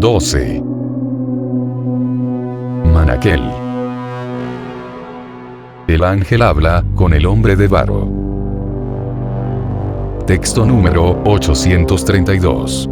12. Manaquel. El ángel habla con el hombre de barro. Texto número 832.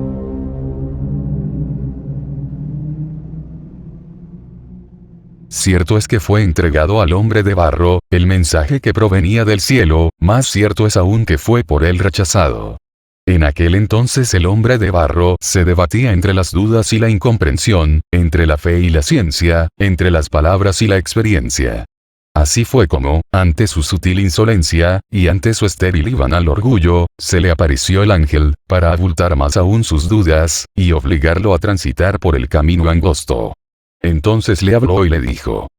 Cierto es que fue entregado al hombre de barro, el mensaje que provenía del cielo, más cierto es aún que fue por él rechazado. En aquel entonces el hombre de barro se debatía entre las dudas y la incomprensión, entre la fe y la ciencia, entre las palabras y la experiencia. Así fue como, ante su sutil insolencia, y ante su estéril y banal orgullo, se le apareció el ángel, para abultar más aún sus dudas, y obligarlo a transitar por el camino angosto. Entonces le habló y le dijo: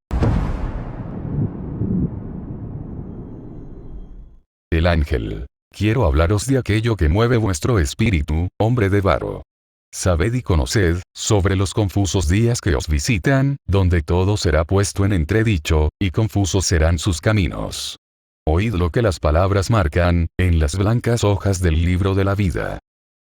El ángel: quiero hablaros de aquello que mueve vuestro espíritu, hombre de barro. Sabed y conoced, sobre los confusos días que os visitan, donde todo será puesto en entredicho, y confusos serán sus caminos. Oíd lo que las palabras marcan, en las blancas hojas del libro de la vida.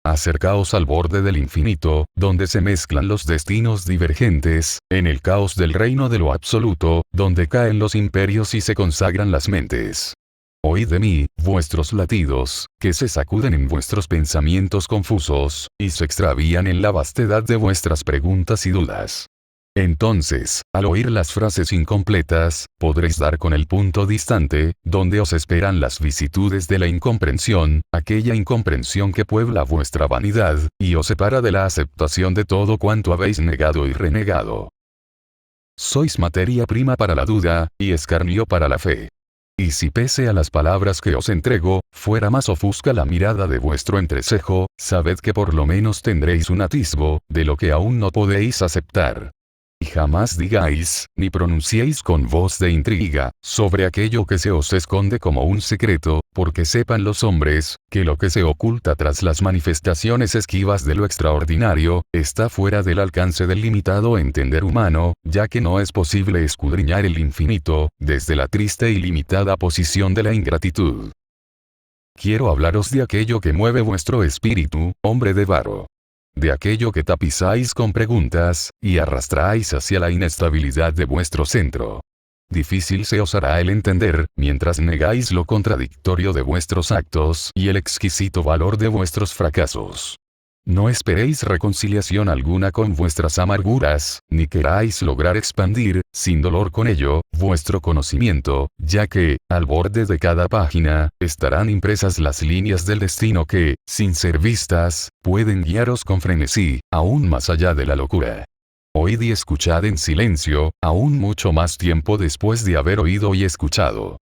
Acercaos al borde del infinito, donde se mezclan los destinos divergentes, en el caos del reino de lo absoluto, donde caen los imperios y se consagran las mentes. Oíd de mí, vuestros latidos, que se sacuden en vuestros pensamientos confusos, y se extravían en la vastedad de vuestras preguntas y dudas. Entonces, al oír las frases incompletas, podréis dar con el punto distante, donde os esperan las vicitudes de la incomprensión, aquella incomprensión que puebla vuestra vanidad, y os separa de la aceptación de todo cuanto habéis negado y renegado. Sois materia prima para la duda, y escarnio para la fe. Y si pese a las palabras que os entrego, fuera más ofusca la mirada de vuestro entrecejo, sabed que por lo menos tendréis un atisbo, de lo que aún no podéis aceptar. Y jamás digáis, ni pronunciéis con voz de intriga, sobre aquello que se os esconde como un secreto, porque sepan los hombres, que lo que se oculta tras las manifestaciones esquivas de lo extraordinario, está fuera del alcance del limitado entender humano, ya que no es posible escudriñar el infinito, desde la triste y limitada posición de la ingratitud. Quiero hablaros de aquello que mueve vuestro espíritu, hombre de barro. De aquello que tapizáis con preguntas, y arrastráis hacia la inestabilidad de vuestro centro. Difícil se os hará el entender, mientras negáis lo contradictorio de vuestros actos y el exquisito valor de vuestros fracasos. No esperéis reconciliación alguna con vuestras amarguras, ni queráis lograr expandir, sin dolor con ello, vuestro conocimiento, ya que, al borde de cada página, estarán impresas las líneas del destino que, sin ser vistas, pueden guiaros con frenesí, aún más allá de la locura. Oíd y escuchad en silencio, aún mucho más tiempo después de haber oído y escuchado.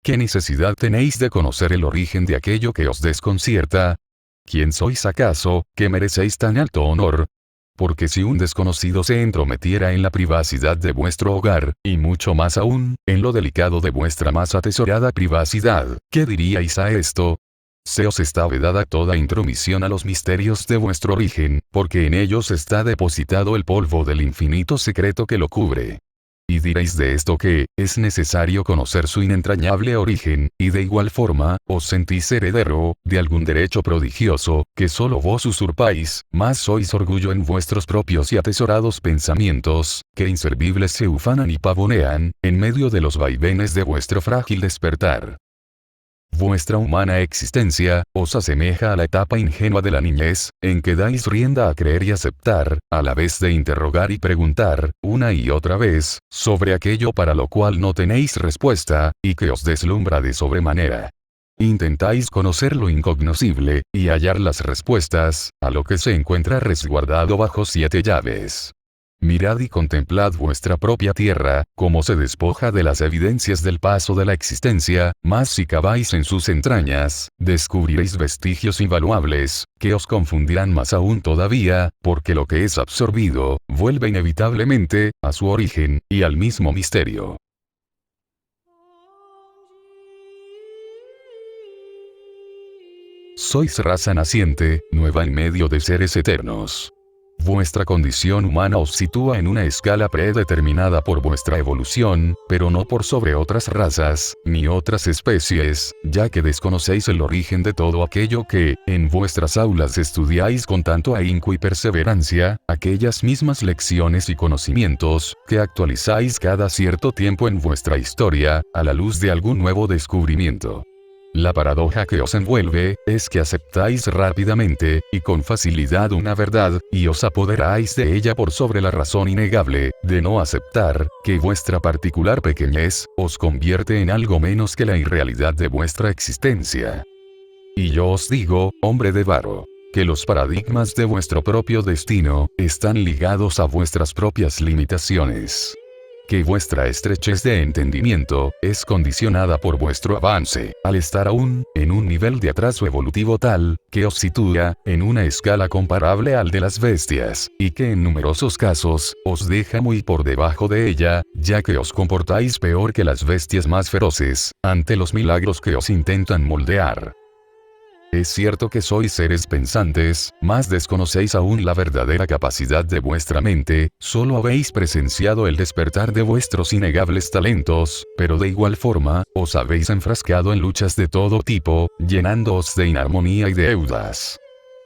¿Qué necesidad tenéis de conocer el origen de aquello que os desconcierta? ¿Quién sois acaso, que merecéis tan alto honor? Porque si un desconocido se entrometiera en la privacidad de vuestro hogar, y mucho más aún, en lo delicado de vuestra más atesorada privacidad, ¿qué diríais a esto? Se os está vedada toda intromisión a los misterios de vuestro origen, porque en ellos está depositado el polvo del infinito secreto que lo cubre. Y diréis de esto que, es necesario conocer su inentrañable origen, y de igual forma, os sentís heredero, de algún derecho prodigioso, que solo vos usurpáis, más sois orgullo en vuestros propios y atesorados pensamientos, que inservibles se ufanan y pavonean, en medio de los vaivenes de vuestro frágil despertar. Vuestra humana existencia, os asemeja a la etapa ingenua de la niñez, en que dais rienda a creer y aceptar, a la vez de interrogar y preguntar, una y otra vez, sobre aquello para lo cual no tenéis respuesta, y que os deslumbra de sobremanera. Intentáis conocer lo incognoscible, y hallar las respuestas, a lo que se encuentra resguardado bajo 7 llaves. Mirad y contemplad vuestra propia tierra, como se despoja de las evidencias del paso de la existencia, mas si caváis en sus entrañas, descubriréis vestigios invaluables, que os confundirán más aún todavía, porque lo que es absorbido, vuelve inevitablemente, a su origen, y al mismo misterio. Sois raza naciente, nueva en medio de seres eternos. Vuestra condición humana os sitúa en una escala predeterminada por vuestra evolución, pero no por sobre otras razas, ni otras especies, ya que desconocéis el origen de todo aquello que, en vuestras aulas estudiáis con tanto ahínco y perseverancia, aquellas mismas lecciones y conocimientos, que actualizáis cada cierto tiempo en vuestra historia, a la luz de algún nuevo descubrimiento. La paradoja que os envuelve, es que aceptáis rápidamente, y con facilidad una verdad, y os apoderáis de ella por sobre la razón innegable, de no aceptar, que vuestra particular pequeñez, os convierte en algo menos que la irrealidad de vuestra existencia. Y yo os digo, hombre de barro, que los paradigmas de vuestro propio destino, están ligados a vuestras propias limitaciones. Que vuestra estrechez de entendimiento, es condicionada por vuestro avance, al estar aún, en un nivel de atraso evolutivo tal, que os sitúa, en una escala comparable al de las bestias, y que en numerosos casos, os deja muy por debajo de ella, ya que os comportáis peor que las bestias más feroces, ante los milagros que os intentan moldear. Es cierto que sois seres pensantes, mas desconocéis aún la verdadera capacidad de vuestra mente, solo habéis presenciado el despertar de vuestros innegables talentos, pero de igual forma, os habéis enfrascado en luchas de todo tipo, llenándoos de inarmonía y de deudas.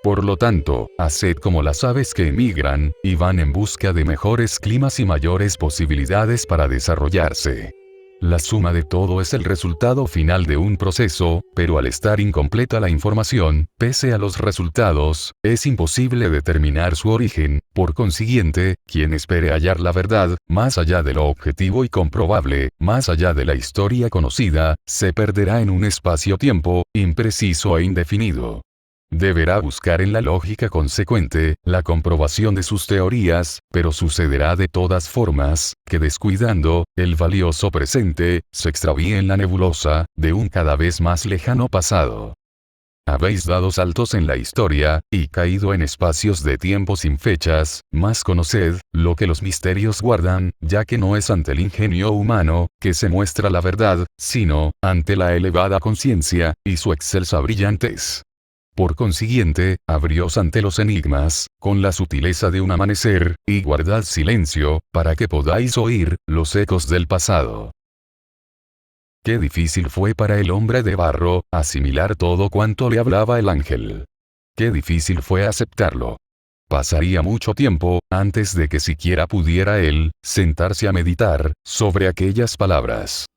Por lo tanto, haced como las aves que emigran, y van en busca de mejores climas y mayores posibilidades para desarrollarse. La suma de todo es el resultado final de un proceso, pero al estar incompleta la información, pese a los resultados, es imposible determinar su origen. Por consiguiente, quien espere hallar la verdad, más allá de lo objetivo y comprobable, más allá de la historia conocida, se perderá en un espacio-tiempo, impreciso e indefinido. Deberá buscar en la lógica consecuente, la comprobación de sus teorías, pero sucederá de todas formas, que descuidando, el valioso presente, se extravíe en la nebulosa, de un cada vez más lejano pasado. Habéis dado saltos en la historia, y caído en espacios de tiempo sin fechas, mas conoced, lo que los misterios guardan, ya que no es ante el ingenio humano, que se muestra la verdad, sino, ante la elevada conciencia, y su excelsa brillantez. Por consiguiente, abrios ante los enigmas, con la sutileza de un amanecer, y guardad silencio, para que podáis oír, los ecos del pasado. Qué difícil fue para el hombre de barro, asimilar todo cuanto le hablaba el ángel. Qué difícil fue aceptarlo. Pasaría mucho tiempo, antes de que siquiera pudiera él, sentarse a meditar, sobre aquellas palabras.